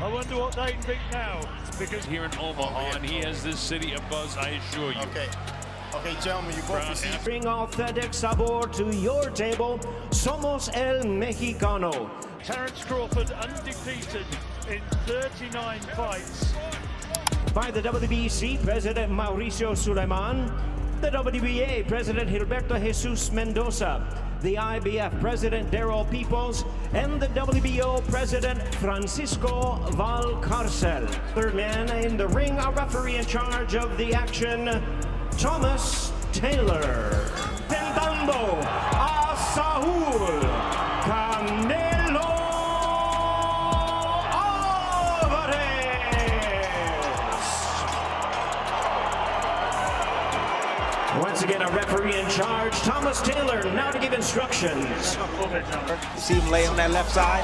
I wonder what they think now, because here in Omaha, and he has this city abuzz, I assure you. Okay, gentlemen, you both receive. Bring authentic sabor to your table. Somos el Mexicano. Terence Crawford undefeated in 39 fights. By the WBC President Mauricio Suleiman, the WBA President Gilberto Jesus Mendoza, the IBF President Daryl Peoples, and the WBO President Francisco Valcarcel. Third man in the ring, a referee in charge of the action, Thomas Taylor. Tentando a Saúl Canelo Alvarez. Once again, a referee in charge, Thomas Taylor, now to give instructions. See him lay on that left side.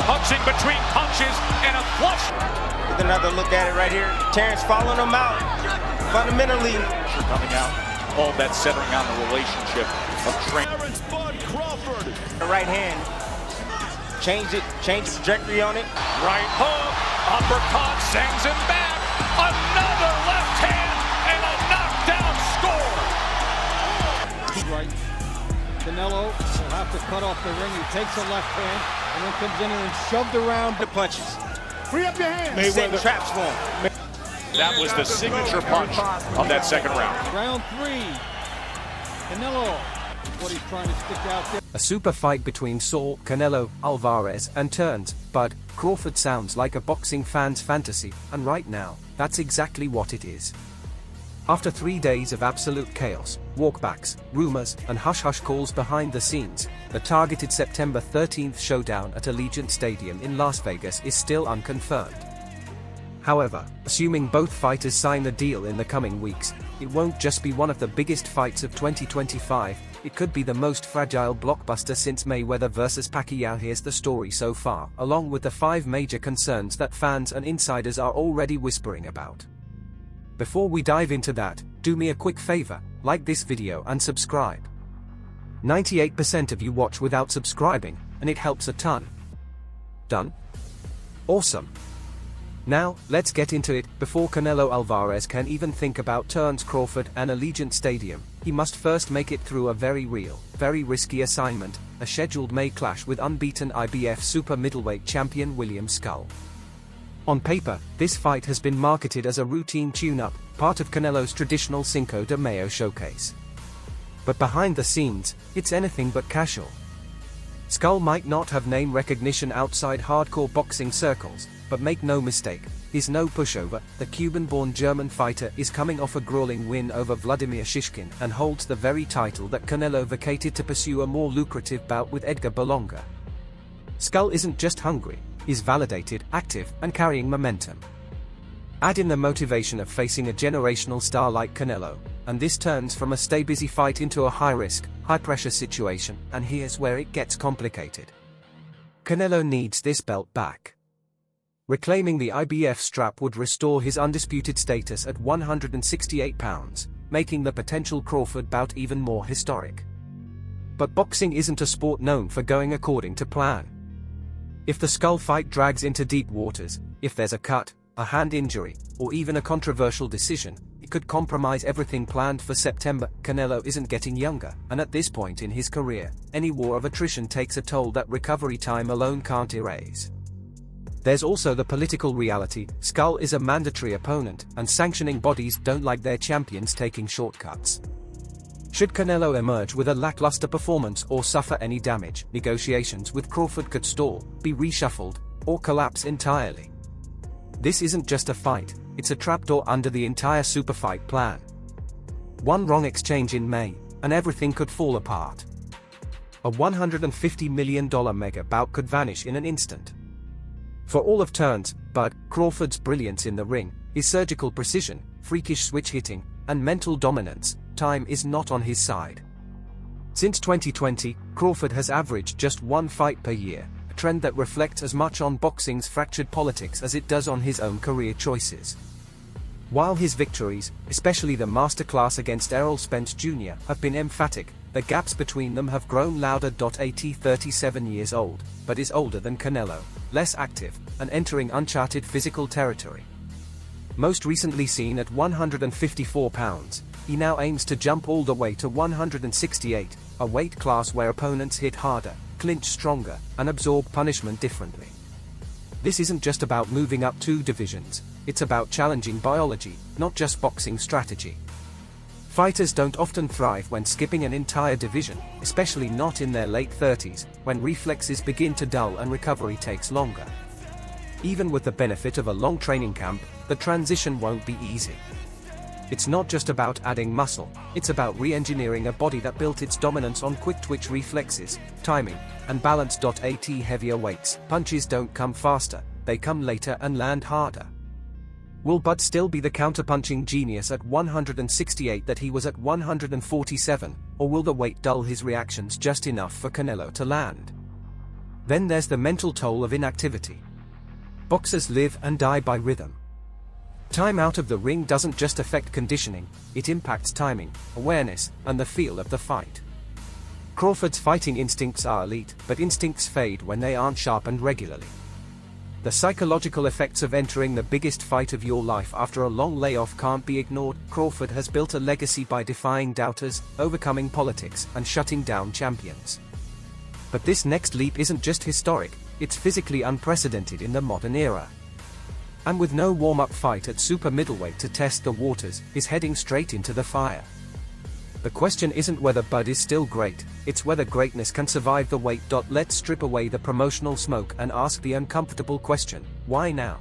Punching between punches and a flush. With another look at it right here. Terence following him out. Fundamentally. Coming out. All that centering on the relationship of training. Terence Crawford. The right hand. Change the trajectory on it. Right hook. Uppercut sends him back. Another left hand and a knockdown score. Right. Canelo will have to cut off the ring. He takes a left hand and then comes in and shoved around. The punches. Free up your hands. Setting traps for him. That was the signature punch of that second round. Round 3. Canelo. What he's trying to stick out there. A super fight between Saul Canelo Alvarez and Terence Bud Crawford sounds like a boxing fan's fantasy, and right now, that's exactly what it is. After 3 days of absolute chaos, walkbacks, rumors, and hush-hush calls behind the scenes, the targeted September 13th showdown at Allegiant Stadium in Las Vegas is still unconfirmed. However, assuming both fighters sign a deal in the coming weeks, it won't just be one of the biggest fights of 2025, it could be the most fragile blockbuster since Mayweather vs Pacquiao. Here's the story so far, along with the 5 major concerns that fans and insiders are already whispering about. Before we dive into that, do me a quick favor, like this video and subscribe. 98% of you watch without subscribing, and it helps a ton. Done? Awesome. Now, let's get into it. Before Canelo Alvarez can even think about Terence Crawford and Allegiant Stadium, he must first make it through a very real, very risky assignment, a scheduled May clash with unbeaten IBF super middleweight champion William Skull. On paper, this fight has been marketed as a routine tune-up, part of Canelo's traditional Cinco de Mayo showcase. But behind the scenes, it's anything but casual. Skull might not have name recognition outside hardcore boxing circles, but make no mistake, he's no pushover. The Cuban-born German fighter is coming off a grueling win over Vladimir Shishkin and holds the very title that Canelo vacated to pursue a more lucrative bout with Edgar Berlanga. Skull isn't just hungry, he's validated, active, and carrying momentum. Add in the motivation of facing a generational star like Canelo, and this turns from a stay-busy fight into a high-risk, high-pressure situation, and here's where it gets complicated. Canelo needs this belt back. Reclaiming the IBF strap would restore his undisputed status at 168 pounds, making the potential Crawford bout even more historic. But boxing isn't a sport known for going according to plan. If the Skull fight drags into deep waters, if there's a cut, a hand injury, or even a controversial decision, it could compromise everything planned for September. Canelo isn't getting younger, and at this point in his career, any war of attrition takes a toll that recovery time alone can't erase. There's also the political reality. Skull is a mandatory opponent, and sanctioning bodies don't like their champions taking shortcuts. Should Canelo emerge with a lackluster performance or suffer any damage, negotiations with Crawford could stall, be reshuffled, or collapse entirely. This isn't just a fight, it's a trapdoor under the entire super fight plan. One wrong exchange in May, and everything could fall apart. A $150 million mega bout could vanish in an instant. For all of Terence Bud Crawford's brilliance in the ring, his surgical precision, freakish switch hitting, and mental dominance, time is not on his side. Since 2020, Crawford has averaged just 1 fight per year, a trend that reflects as much on boxing's fractured politics as it does on his own career choices. While his victories, especially the masterclass against Errol Spence Jr., have been emphatic, the gaps between them have grown louder. At 37 years old, but is older than Canelo. less active, and entering uncharted physical territory. Most recently seen at 154 pounds, he now aims to jump all the way to 168, a weight class where opponents hit harder, clinch stronger, and absorb punishment differently. This isn't just about moving up 2 divisions, it's about challenging biology, not just boxing strategy. Fighters don't often thrive when skipping an entire division, especially not in their late 30s, when reflexes begin to dull and recovery takes longer. Even with the benefit of a long training camp, the transition won't be easy. It's not just about adding muscle, it's about re-engineering a body that built its dominance on quick-twitch reflexes, timing, and balance. At heavier weights, punches don't come faster, they come later and land harder. Will Bud still be the counterpunching genius at 168 that he was at 147, or will the weight dull his reactions just enough for Canelo to land? Then there's the mental toll of inactivity. Boxers live and die by rhythm. Time out of the ring doesn't just affect conditioning, it impacts timing, awareness, and the feel of the fight. Crawford's fighting instincts are elite, but instincts fade when they aren't sharpened regularly. The psychological effects of entering the biggest fight of your life after a long layoff can't be ignored. Crawford has built a legacy by defying doubters, overcoming politics, and shutting down champions. But this next leap isn't just historic, it's physically unprecedented in the modern era. And with no warm-up fight at super middleweight to test the waters, he's heading straight into the fire. The question isn't whether Bud is still great, it's whether greatness can survive the weight. Let's strip away the promotional smoke and ask the uncomfortable question, why now?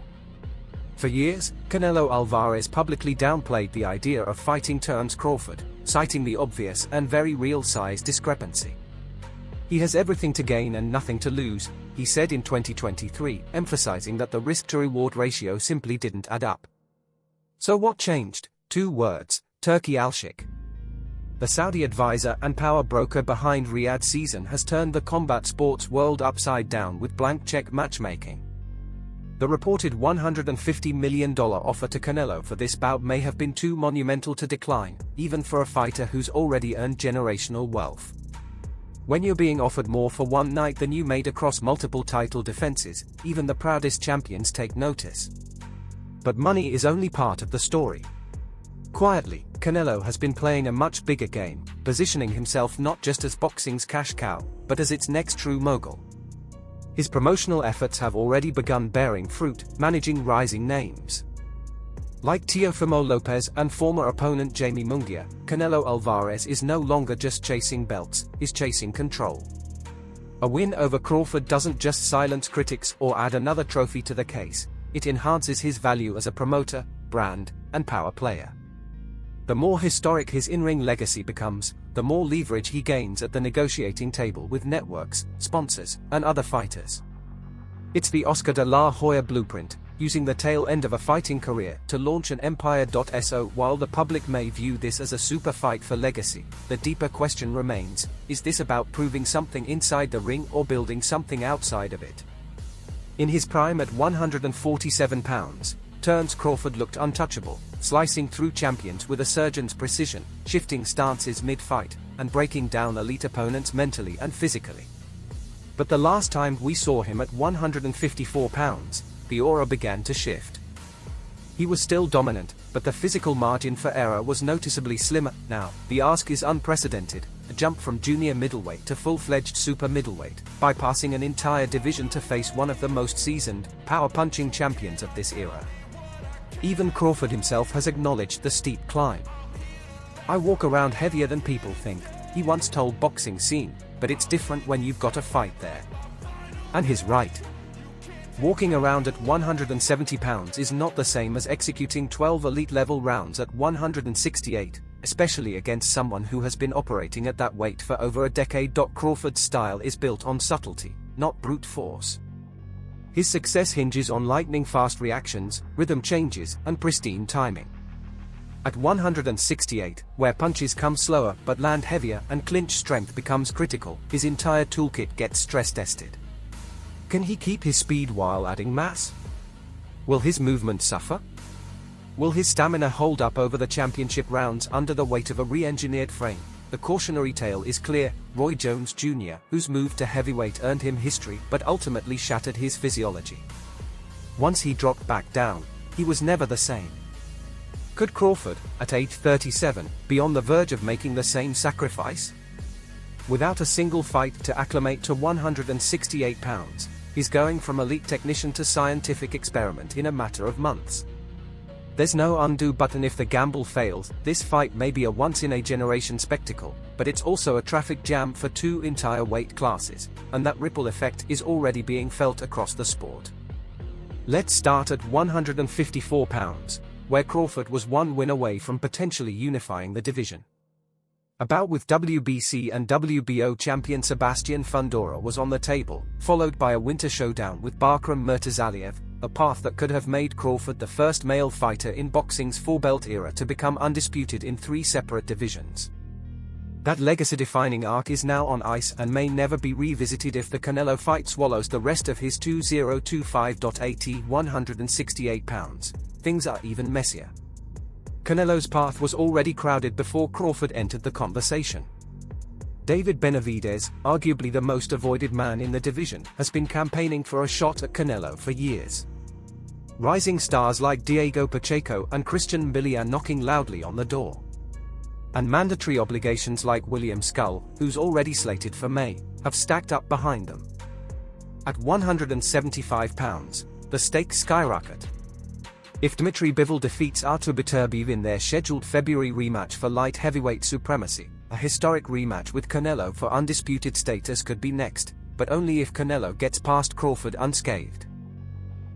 For years, Canelo Alvarez publicly downplayed the idea of fighting Terence Crawford, citing the obvious and very real size discrepancy. He has everything to gain and nothing to lose, he said in 2023, emphasizing that the risk-to-reward ratio simply didn't add up. So what changed? 2 words, Turki Al-Sheikh. The Saudi advisor and power broker behind Riyadh season has turned the combat sports world upside down with blank check matchmaking. The reported $150 million offer to Canelo for this bout may have been too monumental to decline, even for a fighter who's already earned generational wealth. When you're being offered more for one night than you made across multiple title defenses, even the proudest champions take notice. But money is only part of the story. Quietly, Canelo has been playing a much bigger game, positioning himself not just as boxing's cash cow, but as its next true mogul. His promotional efforts have already begun bearing fruit, managing rising names. Like Teofimo Lopez and former opponent Jamie Munguia, Canelo Alvarez is no longer just chasing belts, he's chasing control. A win over Crawford doesn't just silence critics or add another trophy to the case, it enhances his value as a promoter, brand, and power player. The more historic his in-ring legacy becomes, the more leverage he gains at the negotiating table with networks, sponsors, and other fighters. It's the Oscar de la Hoya blueprint, using the tail end of a fighting career to launch an empire. So while the public may view this as a super fight for legacy, the deeper question remains, is this about proving something inside the ring or building something outside of it? In his prime at 147 pounds, Terence Crawford looked untouchable, slicing through champions with a surgeon's precision, shifting stances mid-fight, and breaking down elite opponents mentally and physically. But the last time we saw him at 154 pounds, the aura began to shift. He was still dominant, but the physical margin for error was noticeably slimmer. Now, the ask is unprecedented, a jump from junior middleweight to full-fledged super middleweight, bypassing an entire division to face one of the most seasoned, power-punching champions of this era. Even Crawford himself has acknowledged the steep climb. "I walk around heavier than people think," he once told Boxing Scene, "but it's different when you've got a fight there." And he's right. Walking around at 170 pounds is not the same as executing 12 elite-level rounds at 168, especially against someone who has been operating at that weight for over a decade. Crawford's style is built on subtlety, not brute force. His success hinges on lightning-fast reactions, rhythm changes, and pristine timing. At 168, where punches come slower but land heavier and clinch strength becomes critical, his entire toolkit gets stress-tested. Can he keep his speed while adding mass? Will his movement suffer? Will his stamina hold up over the championship rounds under the weight of a re-engineered frame? the cautionary tale is clear. Roy Jones Jr., whose move to heavyweight earned him history but ultimately shattered his physiology. Once he dropped back down, he was never the same. Could Crawford, at age 37, be on the verge of making the same sacrifice? Without a single fight to acclimate to 168 pounds, he's going from elite technician to scientific experiment in a matter of months. There's no undo button if the gamble fails. This fight may be a once-in-a-generation spectacle, but it's also a traffic jam for two entire weight classes, and that ripple effect is already being felt across the sport. Let's start at 154 pounds, where Crawford was one win away from potentially unifying the division. A bout with WBC and WBO champion Sebastian Fundora was on the table, followed by a winter showdown with Bakram Murtazaliev, a path that could have made Crawford the first male fighter in boxing's four-belt era to become undisputed in 3 separate divisions. That legacy-defining arc is now on ice and may never be revisited if the Canelo fight swallows the rest of his 2025.80 168 pounds. Things are even messier. Canelo's path was already crowded before Crawford entered the conversation. David Benavidez, arguably the most avoided man in the division, has been campaigning for a shot at Canelo for years. Rising stars like Diego Pacheco and Christian Billy are knocking loudly on the door. And mandatory obligations like William Skull, who's already slated for May, have stacked up behind them. At 175 pounds, the stakes skyrocket. If Dmitry Bivol defeats Artur Beterbiev in their scheduled February rematch for light heavyweight supremacy, a historic rematch with Canelo for undisputed status could be next, but only if Canelo gets past Crawford unscathed.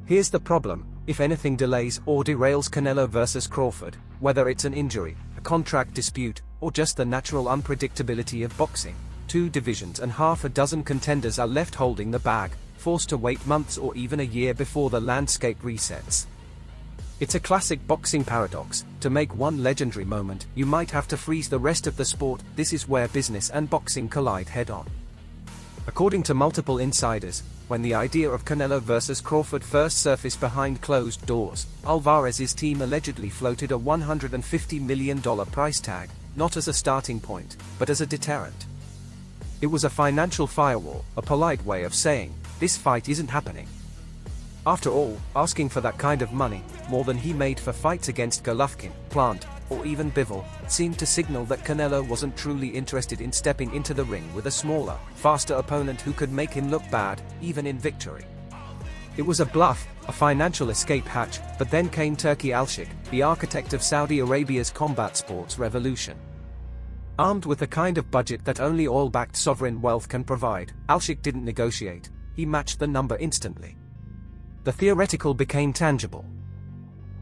Here's the problem: if anything delays or derails Canelo versus Crawford, whether it's an injury, a contract dispute, or just the natural unpredictability of boxing, 2 divisions and half a dozen contenders are left holding the bag, forced to wait months or even a year before the landscape resets. It's a classic boxing paradox. To make one legendary moment, you might have to freeze the rest of the sport. This is where business and boxing collide head-on. According to multiple insiders, when the idea of Canelo versus Crawford first surfaced behind closed doors, Alvarez's team allegedly floated a $150 million price tag, not as a starting point, but as a deterrent. It was a financial firewall, a polite way of saying, this fight isn't happening. After all, asking for that kind of money, more than he made for fights against Golovkin, Plant, or even Bivol, seemed to signal that Canelo wasn't truly interested in stepping into the ring with a smaller, faster opponent who could make him look bad, even in victory. It was a bluff, a financial escape hatch, but then came Turki Al-Sheikh, the architect of Saudi Arabia's combat sports revolution. Armed with the kind of budget that only oil-backed sovereign wealth can provide, Al-Sheikh didn't negotiate, he matched the number instantly. The theoretical became tangible.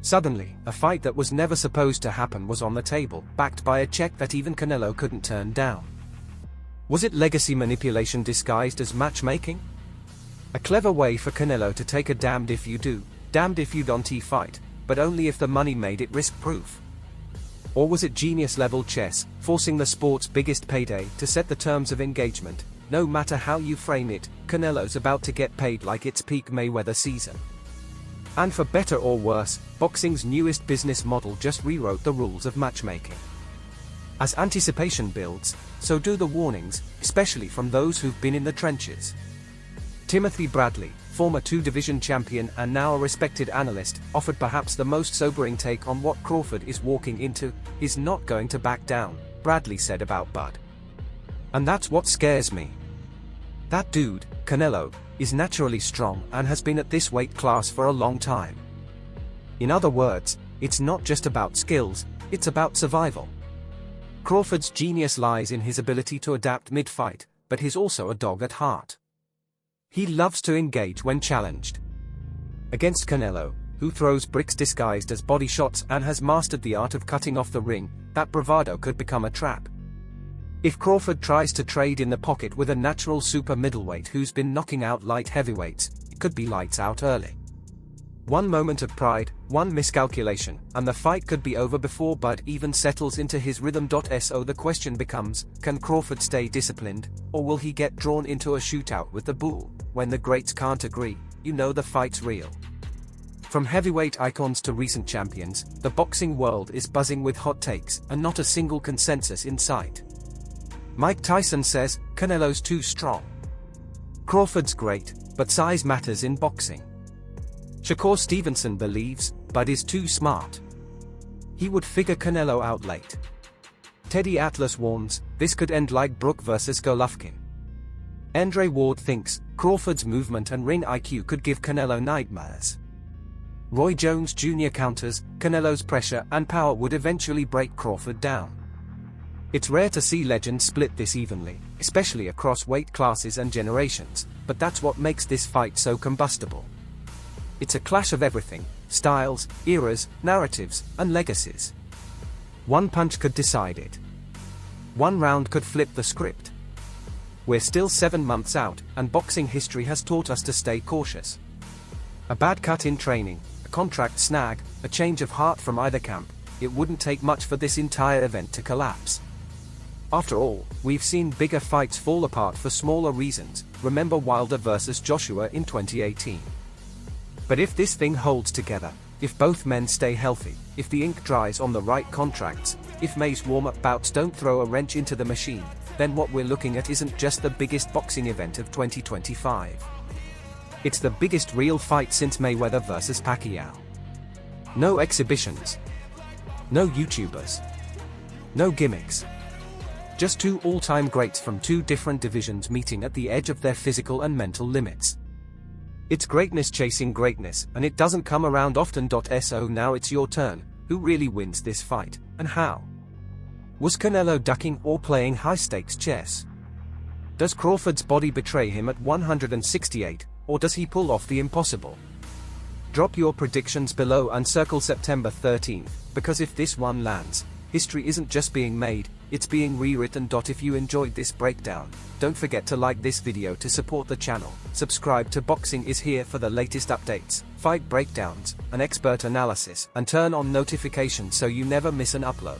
Suddenly, a fight that was never supposed to happen was on the table, backed by a check that even Canelo couldn't turn down. Was it legacy manipulation disguised as matchmaking? A clever way for Canelo to take a damned if you do, damned if you don't fight, but only if the money made it risk-proof. Or was it genius-level chess, forcing the sport's biggest payday to set the terms of engagement? No matter how you frame it, Canelo's about to get paid like it's peak Mayweather season. And for better or worse, boxing's newest business model just rewrote the rules of matchmaking. As anticipation builds, so do the warnings, especially from those who've been in the trenches. Timothy Bradley, former 2-division champion and now a respected analyst, offered perhaps the most sobering take on what Crawford is walking into. He's not going to back down, Bradley said about Bud. And that's what scares me. That dude, Canelo, is naturally strong and has been at this weight class for a long time. In other words, it's not just about skills, it's about survival. Crawford's genius lies in his ability to adapt mid-fight, but he's also a dog at heart. He loves to engage when challenged. Against Canelo, who throws bricks disguised as body shots and has mastered the art of cutting off the ring, that bravado could become a trap. If Crawford tries to trade in the pocket with a natural super middleweight who's been knocking out light heavyweights, it could be lights out early. One moment of pride, one miscalculation, and the fight could be over before Bud even settles into his rhythm. So the question becomes, can Crawford stay disciplined, or will he get drawn into a shootout with the bull? When the greats can't agree, you know the fight's real. From heavyweight icons to recent champions, the boxing world is buzzing with hot takes, and not a single consensus in sight. Mike Tyson says, Canelo's too strong. Crawford's great, but size matters in boxing. Shakur Stevenson believes, Bud is too smart. He would figure Canelo out late. Teddy Atlas warns, this could end like Brook vs Golovkin. Andre Ward thinks, Crawford's movement and ring IQ could give Canelo nightmares. Roy Jones Jr. counters, Canelo's pressure and power would eventually break Crawford down. It's rare to see legends split this evenly, especially across weight classes and generations, but that's what makes this fight so combustible. It's a clash of everything: styles, eras, narratives, and legacies. One punch could decide it. One round could flip the script. We're still 7 months out, and boxing history has taught us to stay cautious. A bad cut in training, a contract snag, a change of heart from either camp, it wouldn't take much for this entire event to collapse. After all, we've seen bigger fights fall apart for smaller reasons. Remember Wilder versus Joshua in 2018. But if this thing holds together, if both men stay healthy, if the ink dries on the right contracts, if May's warm-up bouts don't throw a wrench into the machine, then what we're looking at isn't just the biggest boxing event of 2025. It's the biggest real fight since Mayweather versus Pacquiao. No exhibitions. No YouTubers. No gimmicks. Just two all-time greats from two different divisions meeting at the edge of their physical and mental limits. It's greatness chasing greatness, and it doesn't come around often. So now it's your turn. Who really wins this fight, and how? Was Canelo ducking or playing high-stakes chess? Does Crawford's body betray him at 168, or does he pull off the impossible? Drop your predictions below and circle September 13th, because if this one lands, history isn't just being made, it's being rewritten. If you enjoyed this breakdown, don't forget to like this video to support the channel, subscribe to Boxing is Here for the latest updates, fight breakdowns, and expert analysis, and turn on notifications so you never miss an upload.